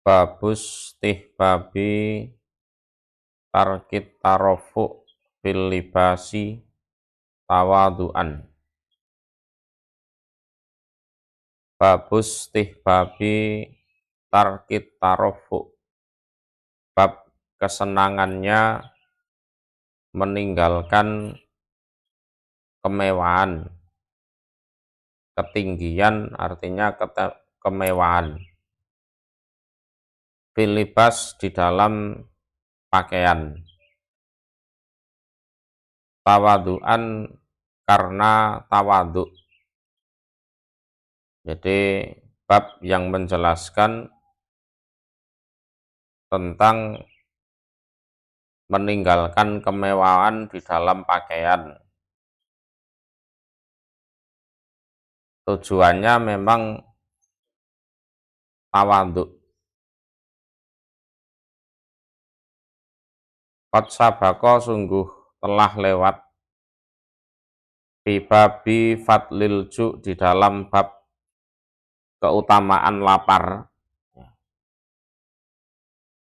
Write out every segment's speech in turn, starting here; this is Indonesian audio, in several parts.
Babus tihbabi tarkit tarofu fil libasi tawadu'an. Babus tihbabi tarkit tarofu, bab kesenangannya meninggalkan kemewahan. Ketinggian artinya kemewahan. Fil libas di dalam pakaian. Tawadu'an karena tawaduk. Jadi bab yang menjelaskan tentang meninggalkan kemewahan di dalam pakaian. Tujuannya memang tawaduk. Qad sabaqo sungguh telah lewat bibabi fadlil ju di dalam bab keutamaan lapar,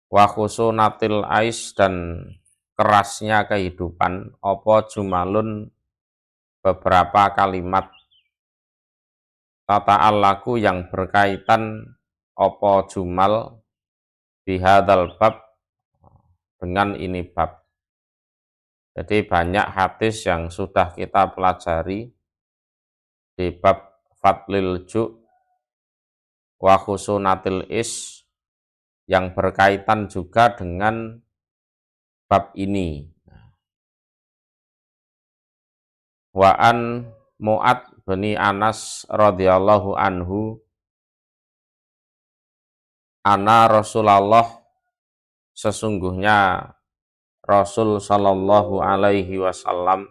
wa khusunatil ais dan kerasnya kehidupan, opo jumalun beberapa kalimat tata'allaku yang berkaitan opo jumal bihadal bab dengan ini bab. Jadi banyak hadis yang sudah kita pelajari di bab fadlil ju wa khusunatil is yang berkaitan juga dengan bab ini. Wa an Mu'ad bin Anas radhiyallahu anhu ana Rasulullah, sesungguhnya Rasul sallallahu alaihi wasallam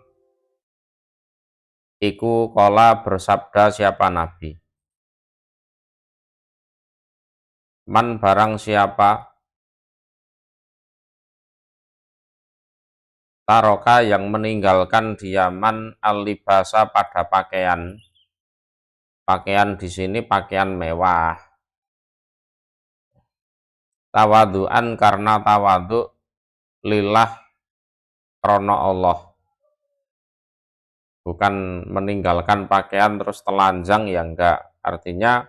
iku qala bersabda, siapa Nabi, man barang siapa taroka yang meninggalkan diaman al-libasa pada pakaian. Pakaian di sini pakaian mewah. Tawadu'an karena tawaduk, lillah krono Allah. Bukan meninggalkan pakaian terus telanjang, ya enggak. Artinya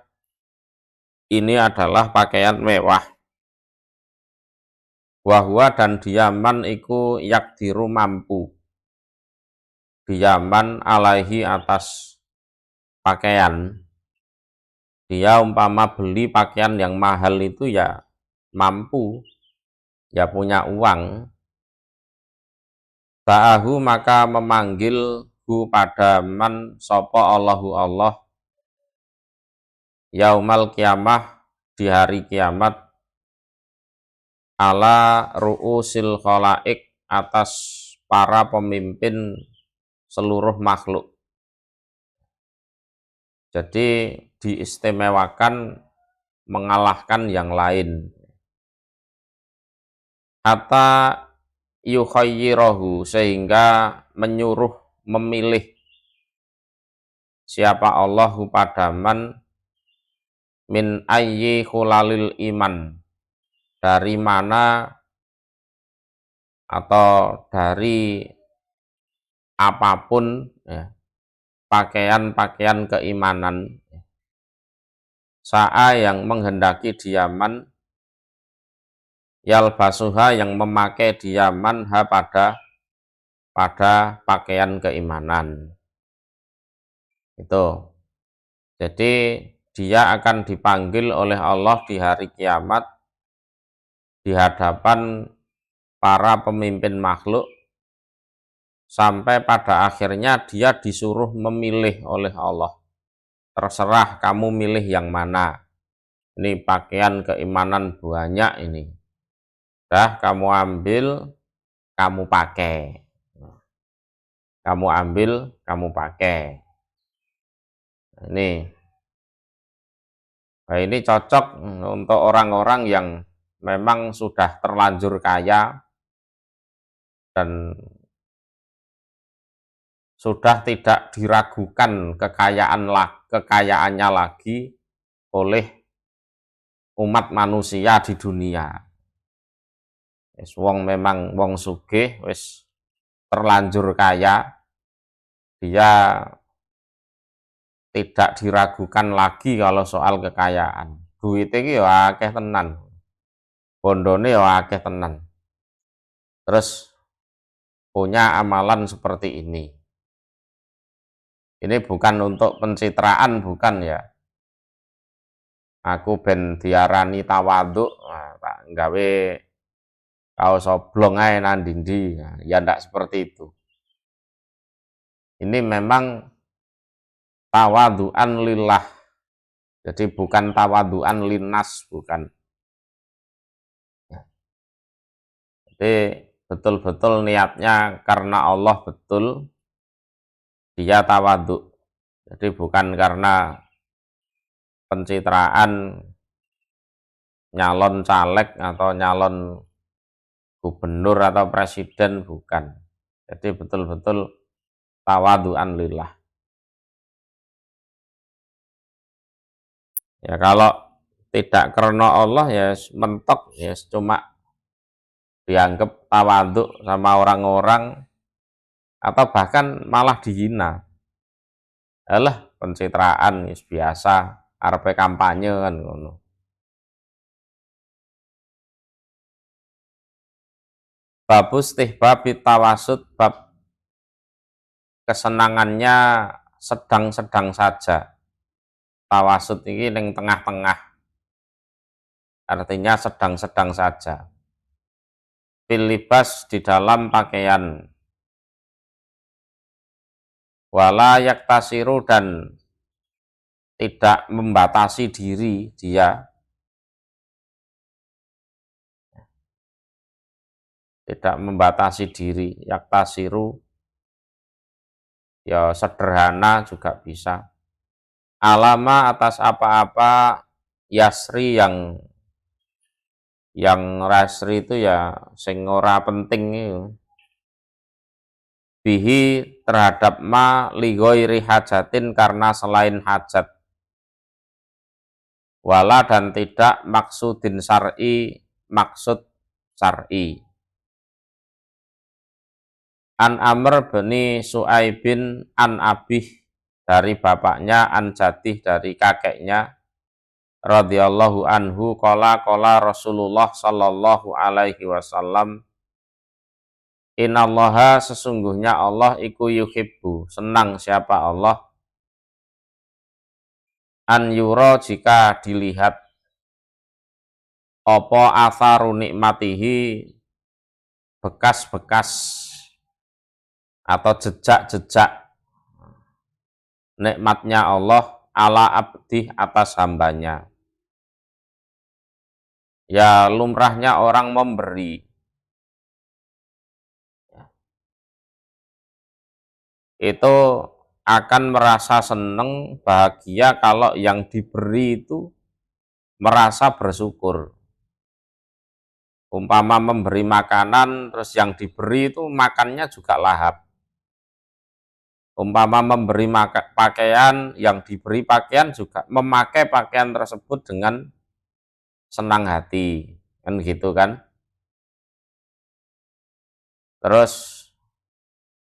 ini adalah pakaian mewah. Wahwa dan diaman iku yakdiru mampu. Diaman alaihi atas pakaian. Dia umpama beli pakaian yang mahal itu ya mampu, ya punya uang. Ta'ahu maka memanggil hu pada man sopo Allahu Allah yaumal kiamah di hari kiamat ala ru'usil khalaik atas para pemimpin seluruh makhluk. Jadi diistimewakan mengalahkan yang lain. Hatta yukhayyirahu sehingga menyuruh memilih siapa Allahu pada man min ayyi khulalil iman, dari mana atau dari apapun ya, pakaian-pakaian keimanan, sa'a yang menghendaki diaman, yalbasuha yang memakai diaman ha pada pakaian keimanan. Itu. Jadi dia akan dipanggil oleh Allah di hari kiamat di hadapan para pemimpin makhluk, sampai pada akhirnya dia disuruh memilih oleh Allah. Terserah kamu milih yang mana. Ini pakaian keimanan banyak ini. Dah kamu ambil, kamu pakai. Kamu ambil, kamu pakai. Ini cocok untuk orang-orang yang memang sudah terlanjur kaya dan sudah tidak diragukan kekayaannya lagi oleh umat manusia di dunia. Wis wong memang wong sugih wis terlanjur kaya, dia tidak diragukan lagi kalau soal kekayaan. Duit iki ya akeh tenan. Bondone ya akeh tenan. Terus punya amalan seperti ini. Ini bukan untuk pencitraan, bukan ya. Aku ben diarani tawaduk, tak gawe kaos oblong ae nang ndi-ndi. Ya ndak seperti itu. Ini memang tawaduan lillah. Jadi bukan tawaduan linnas, bukan. Jadi betul-betul niatnya karena Allah betul, dia tawaduk. Jadi bukan karena pencitraan nyalon caleg atau nyalon gubernur atau presiden, bukan. Jadi betul-betul tawaduan lillah. Ya kalau tidak karena Allah ya mentok ya cuma dianggap tawaduk sama orang-orang atau bahkan malah dihina. Alah pencitraan ya biasa, arepe kampanye kan ngono. Babus istihbabi tawasud, bab kesenangannya sedang-sedang saja. Tawasud ini ning tengah-tengah. Artinya sedang-sedang saja. Pilibas di dalam pakaian. Wala yaktasiru dan tidak membatasi diri dia. Tidak membatasi diri. Yaktasiru ya sederhana juga bisa. Alama atas apa-apa yasri yang rasri itu ya sing ora penting itu. Bihi terhadap ma lighoiri hajatin karena selain hajat. Wala dan tidak maksudin syar'i maksud syar'i. An Amr bin Su'aibin an Abih dari bapaknya, an Jadih dari kakeknya, radhiyallahu anhu qala Rasulullah sallallahu alaihi wasallam, innallaha sesungguhnya Allah iku yuhibbu senang siapa Allah, an yura jika dilihat apa atharu nikmatihi bekas-bekas atau jejak-jejak nikmatnya Allah ala abdi atas hambanya. Ya lumrahnya orang memberi itu akan merasa senang, bahagia kalau yang diberi itu merasa bersyukur. Umpama memberi makanan, terus yang diberi itu makannya juga lahap. Umpama memberi pakaian, yang diberi pakaian juga memakai pakaian tersebut dengan senang hati. Kan gitu kan. Terus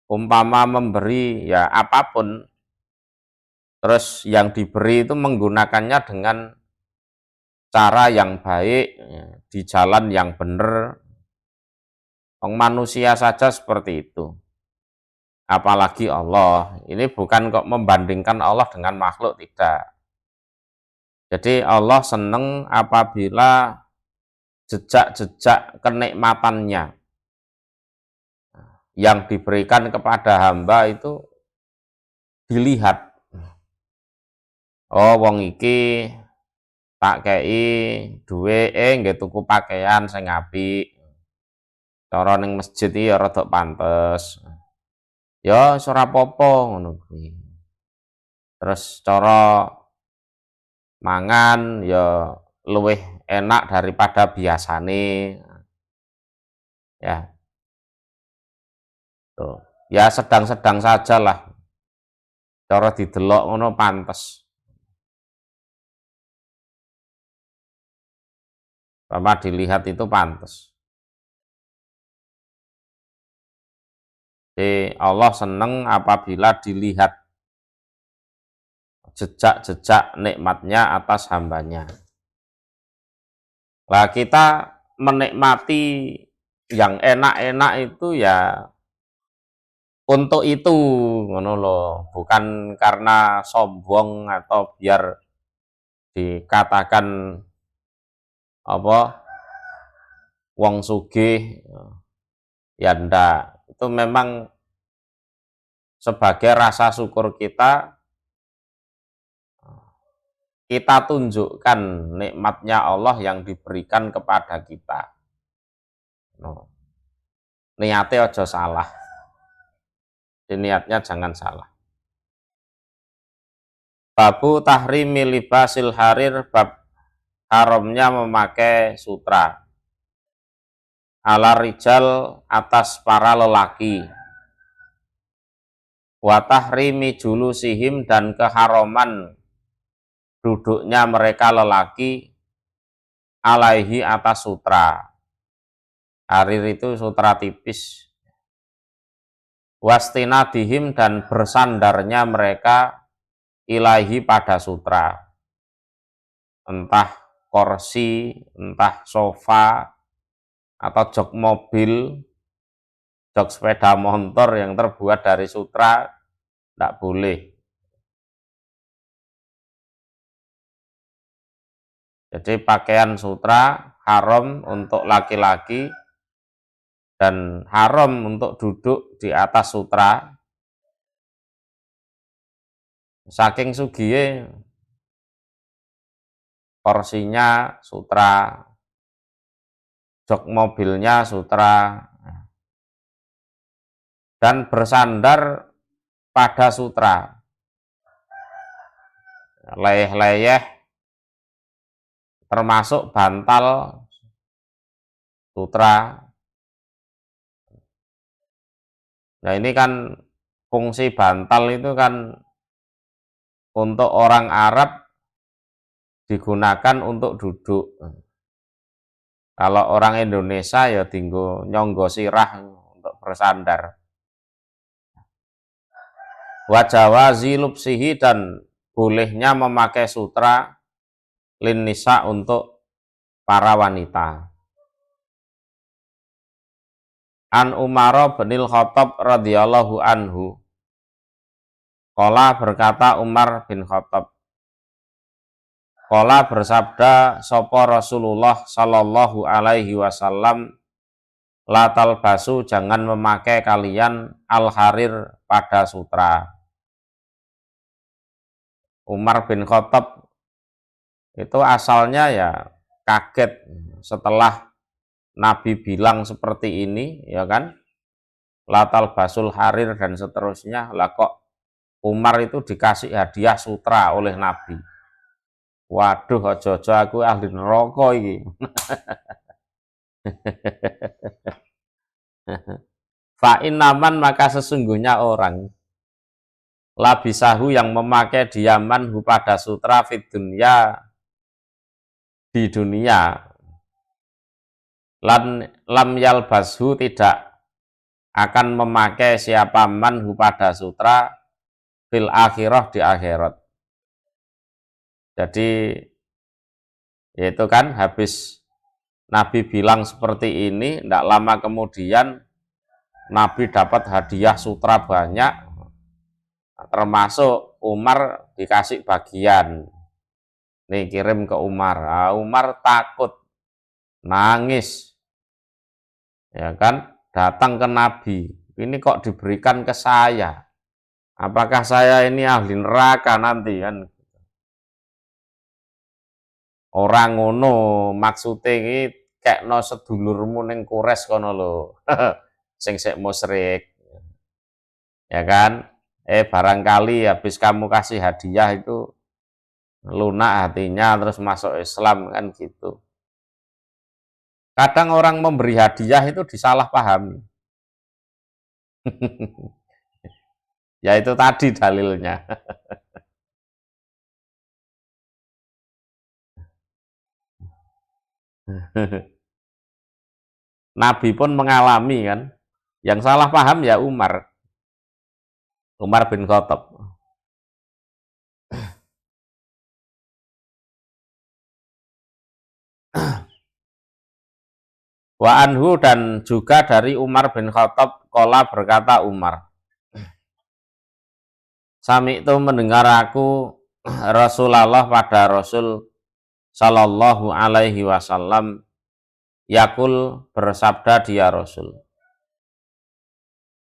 umpama memberi ya apapun, terus yang diberi itu menggunakannya dengan cara yang baik, di jalan yang benar. Manusia saja seperti itu. Apalagi Allah. Ini bukan kok membandingkan Allah dengan makhluk, tidak. Jadi Allah senang apabila jejak-jejak kenikmatannya yang diberikan kepada hamba itu dilihat. Oh wong iki tak kei duwe nggih tuku pakaian sing apik. Cara ning masjid iki ya rada pantes. Ya ora apa-apa ngono kuwi. Terus cara mangan ya luwih enak daripada biasane. Ya. Tuh. Ya sedang-sedang sajalah. Cara didelok ngono pantes. Sama dilihat itu pantas. Jadi Allah senang apabila dilihat jejak-jejak nikmatnya atas hambanya. Nah, kita menikmati yang enak-enak itu ya untuk itu, ngono loh, bukan karena sombong atau biar dikatakan apa wong sugih, ya ndak. Itu memang sebagai rasa syukur kita tunjukkan nikmatnya Allah yang diberikan kepada kita. No. Niatnya aja salah. Niatnya jangan salah. Babu tahrimi libasil harir, bab haramnya memakai sutra. Ala rijal, atas para lelaki. Wa tahrimi julusihim, dan keharaman duduknya mereka lelaki alaihi, atas sutra. Harir itu sutra tipis. Wastinadihim, dan bersandarnya mereka ilaihi, pada sutra. Entah kursi, entah sofa, atau jok mobil, jok sepeda motor yang terbuat dari sutra, tidak boleh. Jadi pakaian sutra haram untuk laki-laki dan haram untuk duduk di atas sutra. Saking sugihe kursinya sutra, jok mobilnya sutra, dan bersandar pada sutra. Leyeh-leyeh termasuk bantal sutra. Nah, ini kan fungsi bantal itu kan untuk orang Arab digunakan untuk duduk. Kalau orang Indonesia ya tinggo nyonggo sirah untuk bersandar. Wa jawazi lubsihi, dan bolehnya memakai sutra lin nisa, untuk para wanita. An Umar bin Khattab radhiyallahu anhu, qala, berkata Umar bin Khattab, qala, bersabda sapa Rasulullah sallallahu alaihi wasallam, la talbasu, jangan memakai kalian al harir, pada sutra. Umar bin Khattab itu asalnya ya kaget setelah Nabi bilang seperti ini, ya kan, latal basul harir dan seterusnya. Lah kok Umar itu dikasih hadiah sutra oleh Nabi. Waduh, ojo-ojo aku ahli neraka iki. Fa innaman, maka sesungguhnya orang, labisahu, yang memakai diaman hu, pada sutra, fid dunya, di dunia, lam yalbashu, tidak akan memakai siapa manhu, pada sutra, fil akhirah, di akhirat. Jadi yaitu kan habis Nabi bilang seperti ini, tidak lama kemudian Nabi dapat hadiah sutra banyak, termasuk Umar dikasih bagian. Nih, kirim ke Umar. Nah, Umar takut, nangis, ya kan, datang ke Nabi. Ini kok diberikan ke saya? Apakah saya ini ahli neraka nanti kan? Orang ngono, maksudnya ini kekno sedulurmu ning Kures kono lho. Sing sik musyrik. Ya kan? Barangkali habis kamu kasih hadiah itu lunak hatinya terus masuk Islam, kan gitu. Kadang orang memberi hadiah itu disalahpahami. Ya itu tadi dalilnya. Nabi pun mengalami kan. Yang salah paham ya Umar bin Khattab. Wa anhu, dan juga dari Umar bin Khattab, qala berkata Umar, sami itu mendengar aku Rasulullah pada Rasul sallallahu alaihi wasallam yakul bersabda dia Rasul,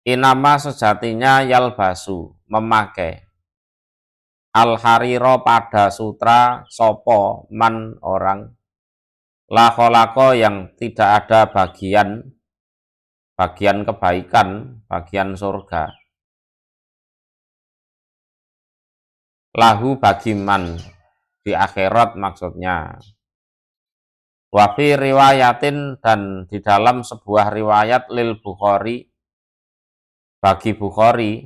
inama sejatinya yalbasu memakai al hariro pada sutra sopo man orang la kholako yang tidak ada bagian kebaikan, bagian surga, lahu bagi man, di akhirat maksudnya. Wafi riwayatin, dan di dalam sebuah riwayat lil Bukhari, bagi Bukhari,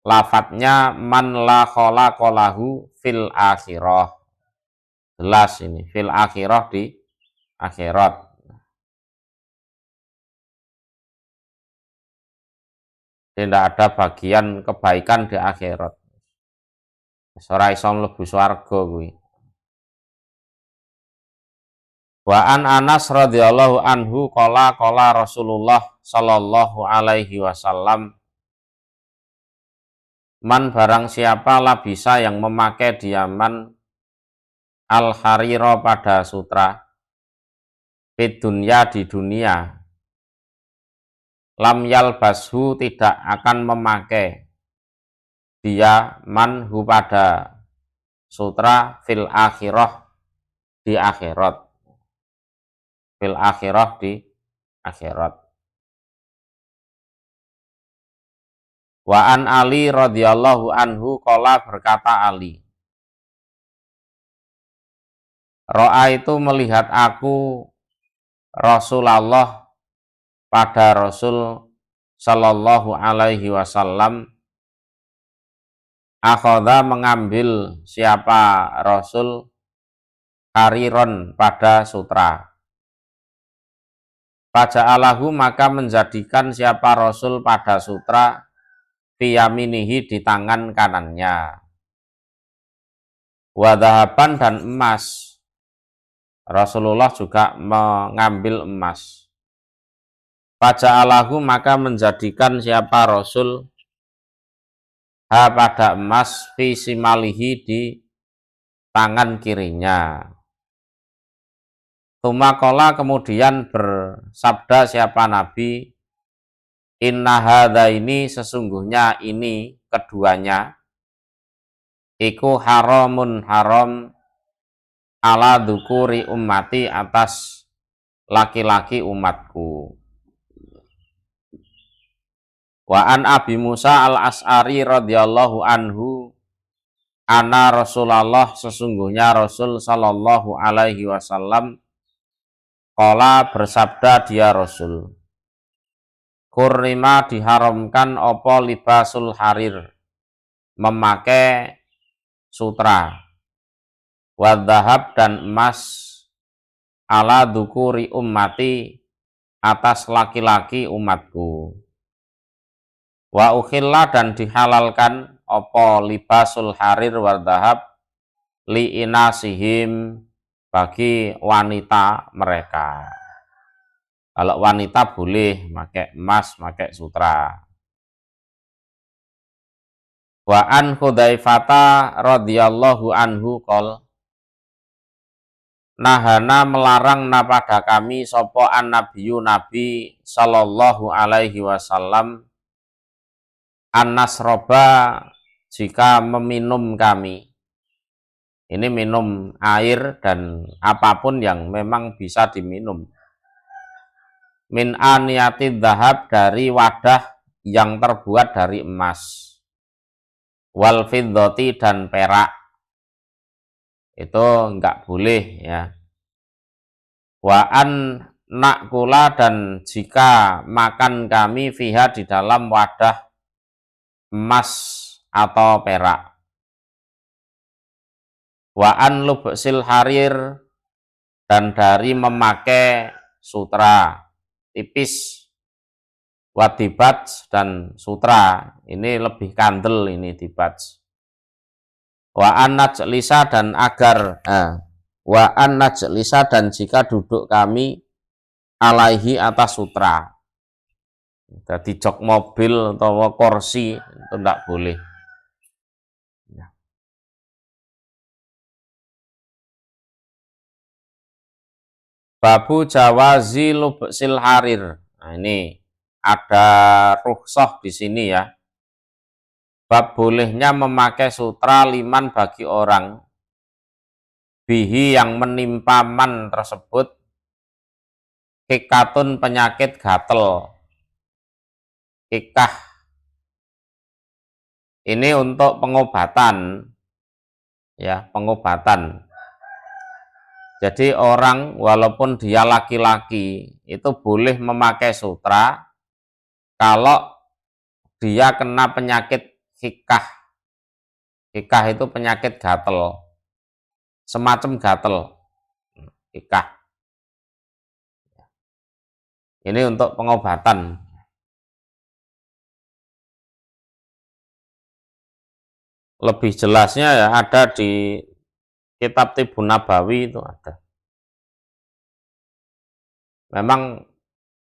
lafadznya man la kholaqa lahu fil akhirah. Jelas ini, fil akhirah, di akhirat. Tidak ada bagian kebaikan di akhirat. Ora iso mlebu swarga kuwi. Wa an Anas radhiyallahu anhu qala Rasulullah sallallahu alaihi wasallam, man barang siapa labisa yang memakai diaman al hariro pada sutra fid dunya, di dunia, lam yalbashu tidak akan memakai dia manhu pada sutra fil akhirah, di akhirat, fil akhirah, di akhirat. Wa an Ali radhiyallahu anhu qala berkata Ali, ro'a itu melihat aku Rasulullah pada Rasul sallallahu alaihi wasallam, akhoda mengambil siapa Rasul hariron pada sutra, faja'alahu maka menjadikan siapa Rasul pada sutra fiyaminihi, di tangan kanannya, wadahaban, dan emas. Rasulullah juga mengambil emas. Faja'alahu maka menjadikan siapa Rasul ha pada emas fi simalihi, di tangan kirinya. Tumakola kemudian bersabda siapa Nabi, inna hadza, ini sesungguhnya ini keduanya, iku haramun haram ala dzukuri ummati, atas laki-laki umatku. Wa an Abi Musa al-As'ari radhiyallahu anhu, ana Rasulullah, sesungguhnya Rasul sallallahu alaihi wasallam, qala bersabda dia Rasul, kurrima diharamkan opo libasul harir, memakai sutra, wadhahab, dan emas, ala dzukuri ummati, atas laki-laki umatku. Wa ukhilla, dan dihalalkan opo libasul harir wadhahab li inasihim, bagi wanita mereka. Kalau wanita boleh pakai emas, pakai sutra. Wa an Hudzaifata radhiyallahu anhu qol, nahana melarang na pada kami sopo an nabiyyu, nabi sallallahu alaihi wasallam, an nasroba, jika meminum kami. Ini minum air dan apapun yang memang bisa diminum. Min aniyati dhahab, dari wadah yang terbuat dari emas. Wal fiddati, dan perak. Itu enggak boleh ya. Wa an nakula, dan jika makan kami fiha, di dalam wadah emas atau perak. Wa an lubsil harir, dan dari memakai sutra tipis, wadibats dan sutra ini lebih kandel ini dibats. Wa an najlisa dan agar wa an najlisa dan jika duduk kami alaihi atas sutra. Jadi jok mobil atau kursi itu tidak boleh. Babu jawazi lubsil harir. Nah, ini ada rukhsah di sini ya. Bab bolehnya memakai sutra liman bagi orang bihi yang menimpa man tersebut kikatun penyakit gatel. Kikah ini untuk pengobatan ya, pengobatan. Jadi orang walaupun dia laki-laki itu boleh memakai sutra kalau dia kena penyakit hikah. Hikah itu penyakit gatel, semacam gatel. Hikah ini untuk pengobatan. Lebih jelasnya ya ada di kitab Tibun Nabawi itu ada. Memang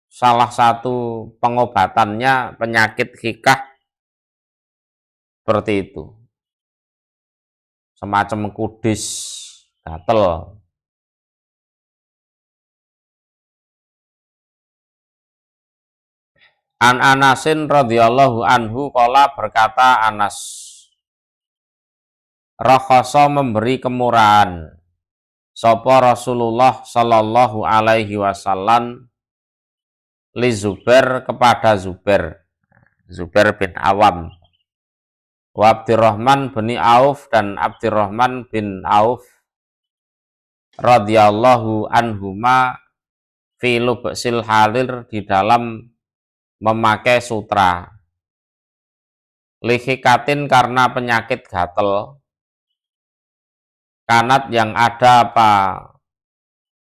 salah satu pengobatannya penyakit hikah seperti itu. Semacam kudis, gatel. An Anasin radhiyallahu anhu qala berkata Anas, rakhoso memberi kemurahan sapa Rasulullah sallallahu alaihi wasallam li Zubair kepada Zubair bin Awam, wa Abdurrahman bin Auf dan Abdurrahman bin Auf radhiyallahu anhuma fi lubsil halir di dalam memakai sutra. Lihikatin karena penyakit gatel. Kanat yang ada apa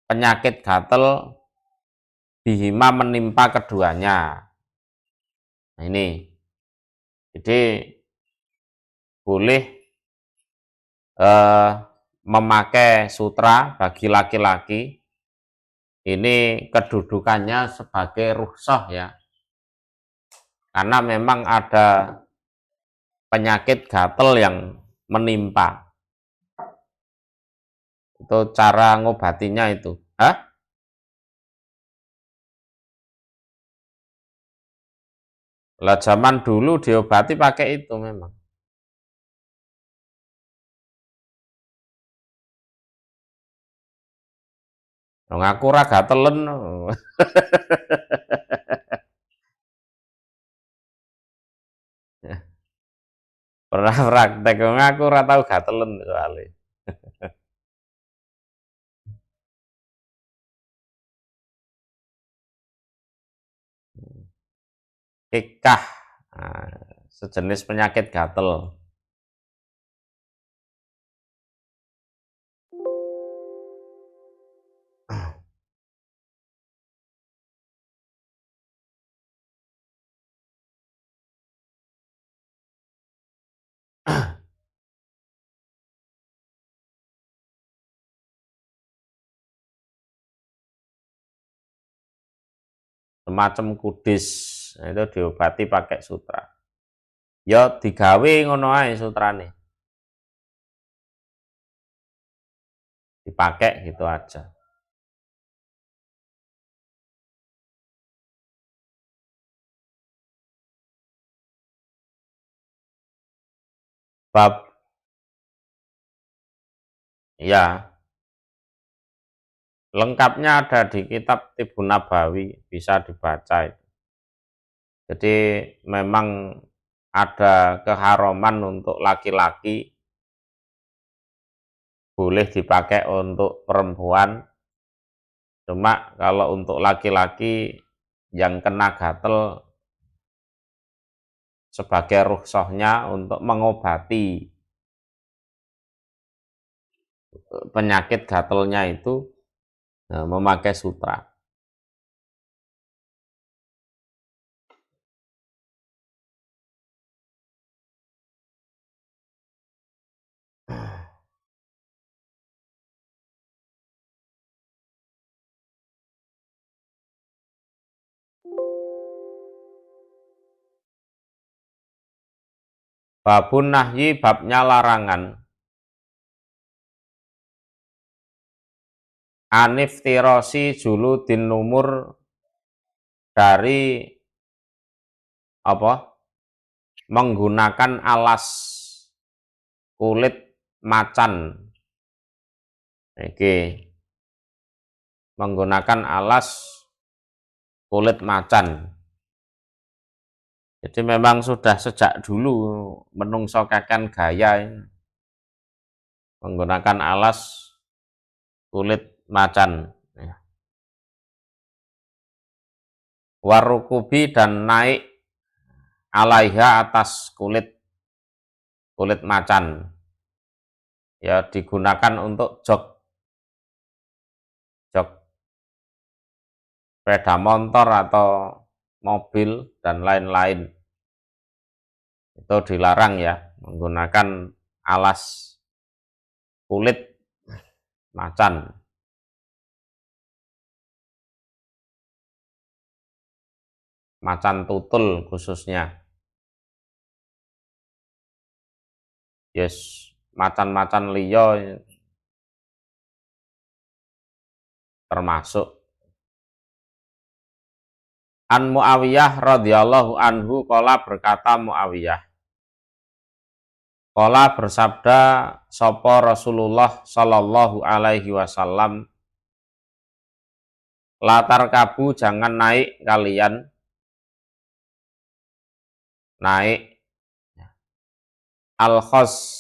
penyakit gatel bihima menimpa keduanya. Nah, ini jadi boleh memakai sutra bagi laki-laki. Ini kedudukannya sebagai rukhsah ya, karena memang ada penyakit gatel yang menimpa. Itu cara ngobatinya itu. Hah? Lah zaman dulu diobati pakai itu memang. Ngaku ora gatelen. Pernah praktek ngaku ora tau gatelen soalnya. Kikah, nah, sejenis penyakit gatel. Semacam kudis, nah, itu diobati pakai sutra. Ya digawe ngono ae sutrane. Dipakai gitu aja. Bab ya, lengkapnya ada di kitab Tibun Nabawi, bisa dibaca. Jadi memang ada keharuman untuk laki-laki, boleh dipakai untuk perempuan. Cuma kalau untuk laki-laki yang kena gatel sebagai rukhsahnya untuk mengobati penyakit gatelnya itu memakai sutra. Babun nahyi, babnya larangan. Anif tirosi juludin numur, dari apa? Menggunakan alas kulit macan. Oke. Menggunakan alas kulit macan. Jadi memang sudah sejak dulu menungso kakan gaya menggunakan alas kulit macan. Warukubi, dan naik alaiha, atas kulit macan. Ya, digunakan untuk jog sepeda motor atau mobil dan lain-lain. Itu dilarang ya, menggunakan alas kulit macan. Macan tutul khususnya. Yes, macan-macan liya termasuk. An Muawiyah radhiyallahu anhu qala, berkata Muawiyah, qala bersabda sapa Rasulullah sallallahu alaihi wasallam, latar kabu, jangan naik kalian, naik al-khos.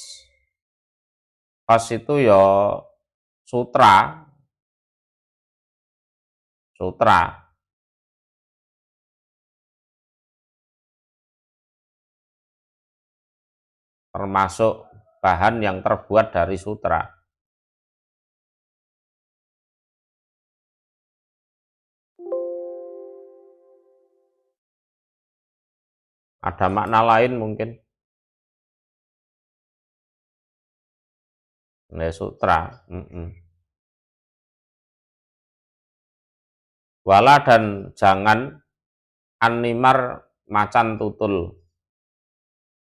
Khos itu ya sutra, termasuk bahan yang terbuat dari sutra. Ada makna lain mungkin. Nah, sutra. Wala, dan jangan animar, macan tutul.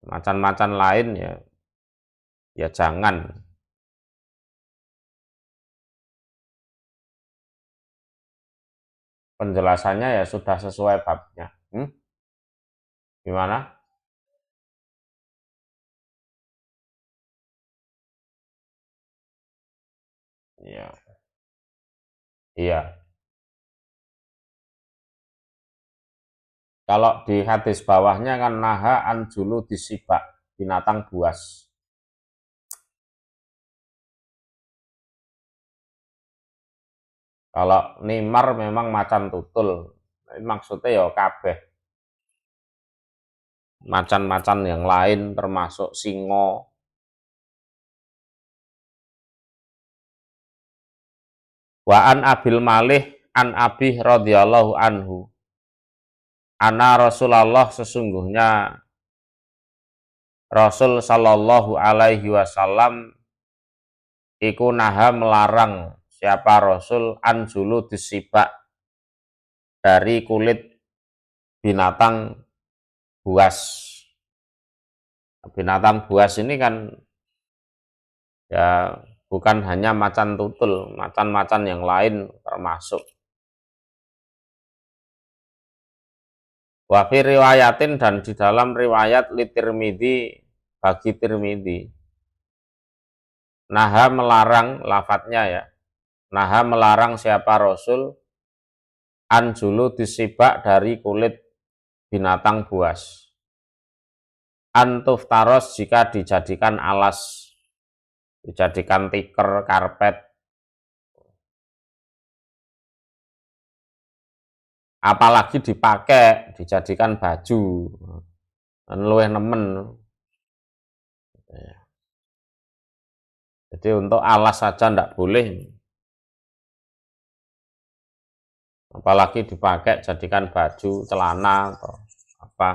Macan-macan lain ya jangan. Penjelasannya ya sudah sesuai babnya. Gimana? Iya. Iya. Kalau di hadis bawahnya kan naha anjulu disibak, binatang buas. Kalau nimar memang macan tutul. Maksudnya ya kabeh. Macan-macan yang lain termasuk singo. Wa an Abil Malih an Abi radhiyallahu anhu. Ana Rasulullah, sesungguhnya Rasul sallallahu alaihi wasallam iku naha, melarang, siapa Rasul, anjulu disibak, dari kulit binatang buas. Binatang buas ini kan ya bukan hanya macan tutul, macan-macan yang lain termasuk. Wa fi riwayatin, dan di dalam riwayat li Tirmidzi, bagi Tirmidzi, naha, melarang, lafadznya ya, naha, melarang siapa Rasul, anjulu disibak, dari kulit binatang buas. Antuf taros, jika dijadikan alas, dijadikan tikar, karpet, apalagi dipakai, dijadikan baju, luwih nemen. Jadi untuk alas saja ndak boleh. apalagi dipakai jadikan baju, celana atau apa,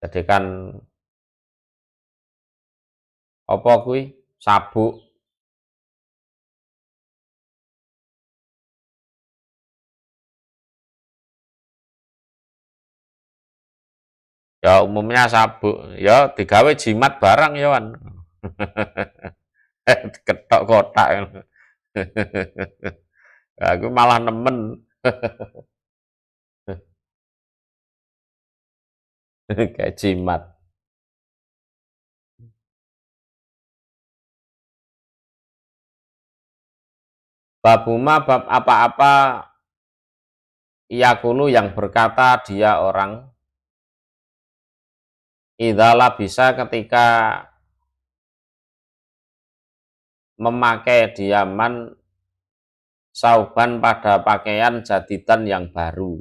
jadikan apa kuwi sabuk. Ya umumnya sabuk ya digawe jimat barang ya kan. Ketok kotak. Aku malah nemen kayak jimat. Babuma bab apa-apa yakulu yang berkata dia orang idzalah bisa ketika memakai diaman sauban pada pakaian jadidan yang baru.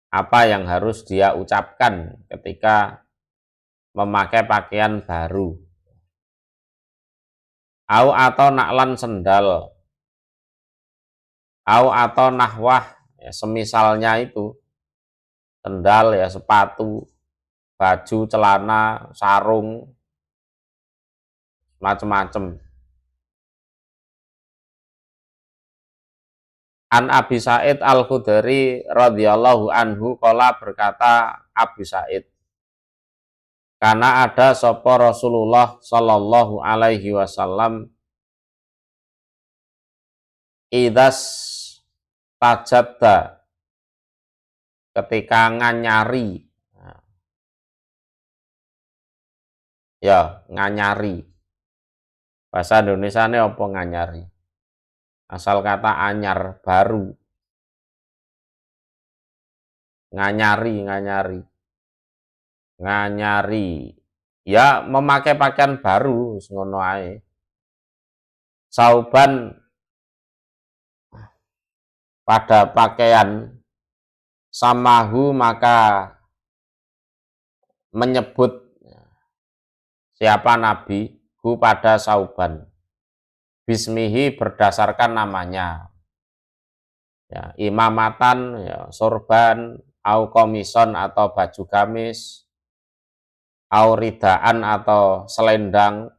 Apa yang harus dia ucapkan ketika memakai pakaian baru? Au atau naklan sendal. Au atau nahwah, ya, semisalnya itu sendal ya sepatu, baju, celana, sarung, macam-macam. An Abi Sa'id Al-Khudri radhiyallahu anhu qala berkata Abi Sa'id, karena ada sapa Rasulullah sallallahu alaihi wasallam idas tajadda ketika nganyari, ya nganyari, bahasa Indonesia ini apa nganyari, asal kata anyar baru, nganyari ya memakai pakaian baru ngono ae. Sauban pada pakaian samahu maka menyebut siapa Nabi hu pada sauban bismihi berdasarkan namanya, ya, imamatan, ya, sorban, au komison atau baju gamis, au ridaan atau selendang.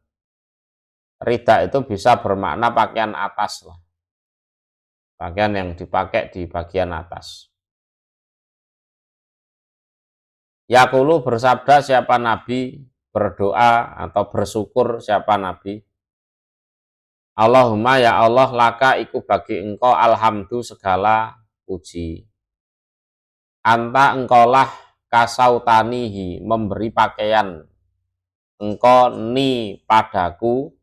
Rida itu bisa bermakna pakaian atas lah, pakaian yang dipakai di bagian atas. Yaqulu bersabda siapa Nabi, berdoa atau bersyukur siapa Nabi, Allahumma ya Allah laka iku bagi engkau alhamdu segala puji. Anta engkaulah kasautanihi memberi pakaian engkau ni padaku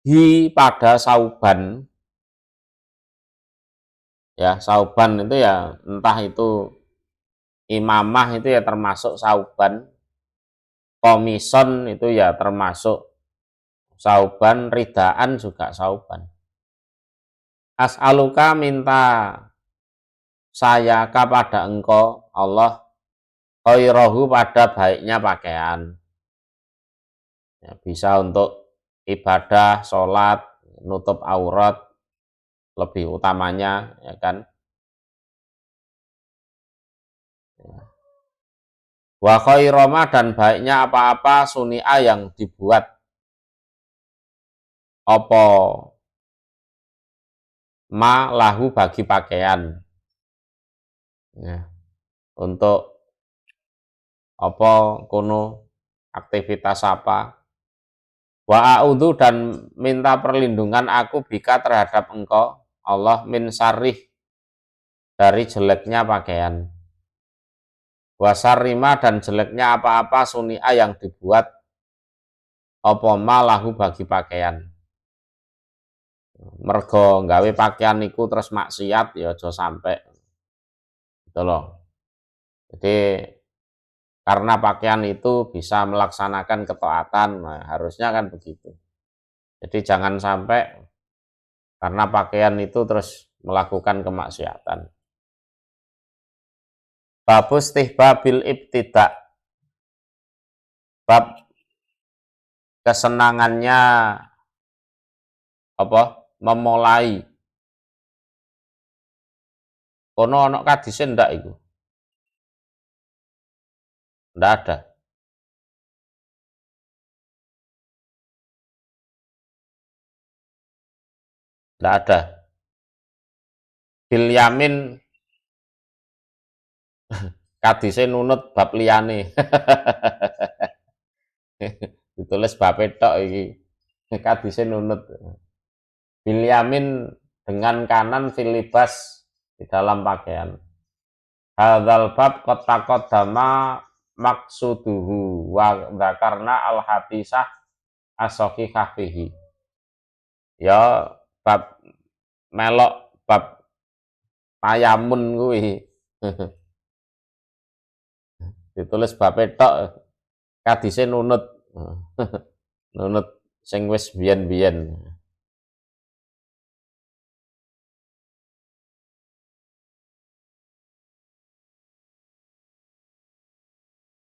hi pada sauban, ya sauban itu ya entah itu imamah itu ya termasuk sauban, komison itu ya termasuk sauban, ridaan juga sauban. As'aluka minta saya kepada engkau Allah khairahu pada baiknya pakaian, ya, bisa untuk ibadah, sholat, nutup aurat lebih utamanya, ya kan. Wa khairama dan baiknya apa-apa sunia yang dibuat apa ma lahu bagi pakaian, ya, untuk apa kuno aktivitas apa. Wa a'udzu dan minta perlindungan aku bika terhadap engkau Allah min sarih dari jeleknya pakaian. Wasarima dan jeleknya apa-apa sunia yang dibuat apa malahu bagi pakaian. Mergo nggawe pakaian iku terus maksiat ya aja sampai. Gitu loh. Jadi karena pakaian itu bisa melaksanakan ketaatan, nah, harusnya kan begitu. Jadi jangan sampai karena pakaian itu terus melakukan kemaksiatan. Babus tihbabil ibtidak, bab kesenangannya apa memulai Kono ana kadise ndak iku? Ndak ada. Ndak ada. Bil yamin kadise nunut bab liyane. Ditulis bab tok iki. Kadise nunut. Bil yamin dengan kanan fil libas di dalam pakaian. Hadzal bab qad taqaddama maqsuduhu wa dzakarna al hadisah as-sahihah fihi. Ya bab melok bab tayamun kuwi. Ditulis bab tok kadise nunut. Nunut sing wis biyen-biyen.